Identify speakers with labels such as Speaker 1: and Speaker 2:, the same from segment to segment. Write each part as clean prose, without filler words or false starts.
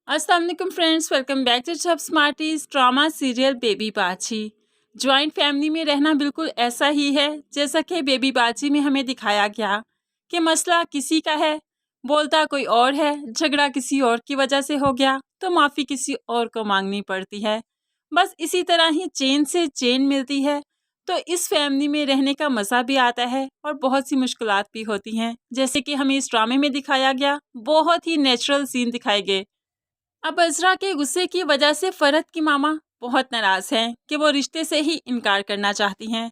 Speaker 1: अस्सलाम वालेकुम friends, welcome back to सब स्मार्टीज ड्रामा सीरियल बेबी बाची। जॉइंट फैमिली में रहना बिल्कुल ऐसा ही है जैसा कि बेबी बाची में हमें दिखाया गया कि मसला किसी का है, बोलता कोई और है, झगड़ा किसी और की वजह से हो गया तो माफ़ी किसी और को मांगनी पड़ती है। बस इसी तरह ही चेन से चेन मिलती है। तो इस फैमिली में रहने का मज़ा भी आता है और बहुत सी मुश्किलात भी होती हैं, जैसे कि हमें इस ड्रामे में दिखाया गया। बहुत ही नेचुरल सीन दिखाए गए। अब अज़रा के गुस्से की वजह से फ़रत की मामा बहुत नाराज़ हैं कि वो रिश्ते से ही इनकार करना चाहती हैं।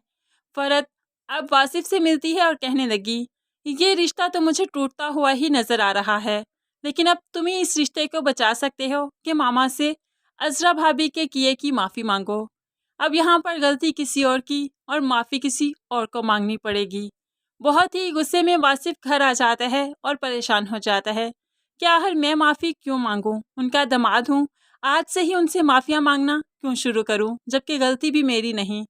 Speaker 1: फ़रत अब वासिफ से मिलती है और कहने लगी, ये रिश्ता तो मुझे टूटता हुआ ही नज़र आ रहा है, लेकिन अब तुम ही इस रिश्ते को बचा सकते हो कि मामा से अज़रा भाभी के किए की माफ़ी मांगो। अब यहाँ पर गलती किसी और की और माफ़ी किसी और को मांगनी पड़ेगी। बहुत ही गुस्से में वासिफ घर आ जाता है और परेशान हो जाता है कि आखिर मैं माफ़ी क्यों मांगूं, उनका दामाद हूँ, आज से ही उनसे माफ़िया मांगना क्यों शुरू करूं, जबकि गलती भी मेरी नहीं।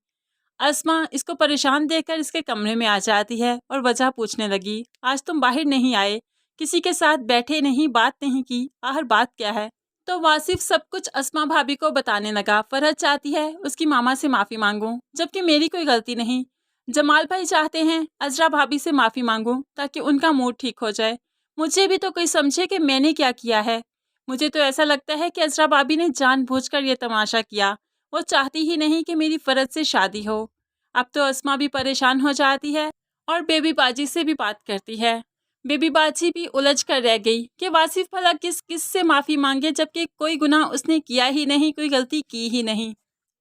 Speaker 1: अस्मा इसको परेशान देखकर इसके कमरे में आ जाती है और वजह पूछने लगी, आज तुम बाहर नहीं आए, किसी के साथ बैठे नहीं, बात नहीं की, आखिर बात क्या है। तो वासिफ सब कुछ अस्मा भाभी को बताने लगा। फरहत चाहती है उसकी मामा से माफ़ी मांगूं, जबकि मेरी कोई गलती नहीं। जमाल भाई चाहते हैं अज़रा भाभी से माफ़ी मांगूं ताकि उनका मूड ठीक हो जाए। मुझे भी तो कोई समझे कि मैंने क्या किया है। मुझे तो ऐसा लगता है कि अज़रा भाभी ने जानबूझकर ये तमाशा किया। वो चाहती ही नहीं कि मेरी फ़रत से शादी हो। अब तो अस्मा भी परेशान हो जाती है और बेबी बाजी से भी बात करती है। बेबी बाजी भी उलझ कर रह गई कि वासिफ भला किस किस से माफ़ी मांगे, जबकि कोई गुनाह उसने किया ही नहीं, कोई गलती की ही नहीं।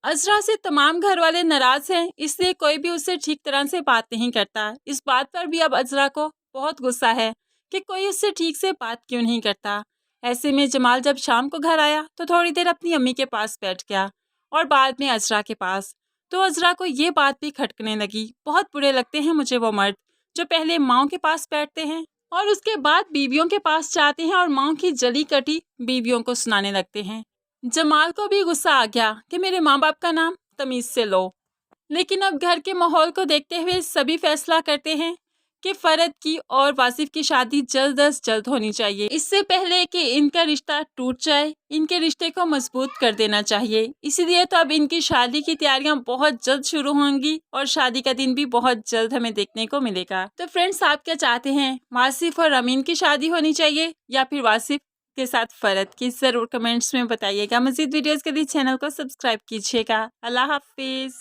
Speaker 1: अज़रा से तमाम घर वाले नाराज़ हैं, इसलिए कोई भी उससे ठीक तरह से बात नहीं करता। इस बात पर भी अब अज़रा को बहुत गुस्सा है कि कोई उससे ठीक से बात क्यों नहीं करता। ऐसे में जमाल जब शाम को घर आया तो थोड़ी देर अपनी अम्मी के पास बैठ गया और बाद में अज़रा के पास। तो अज़रा को ये बात भी खटकने लगी, बहुत बुरे लगते हैं मुझे वो मर्द जो पहले माओ के पास बैठते हैं और उसके बाद बीवियों के पास जाते हैं और माओ की जली कटी बीवियों को सुनाने लगते हैं। जमाल को भी गुस्सा आ गया कि मेरे माँ बाप का नाम तमीज़ से लो, लेकिन अब घर के माहौल को देखते हुए सभी फैसला करते हैं कि फ़रत की और वासिफ की शादी जल्द अज जल्द होनी चाहिए, इससे पहले कि इनका रिश्ता टूट जाए। इनके रिश्ते को मजबूत कर देना चाहिए। इसीलिए तो अब इनकी शादी की तैयारियां बहुत जल्द शुरू होंगी और शादी का दिन भी बहुत जल्द हमें देखने को मिलेगा। तो फ्रेंड्स, आप क्या चाहते हैं, वासिफ और अमीन की शादी होनी चाहिए या फिर वासिफ के साथ फ़रत की? ज़रूर कमेंट्स में बताइएगा। मज़ीद वीडियोज़ के लिए चैनल को सब्सक्राइब कीजिएगा। अल्लाह हाफिज़।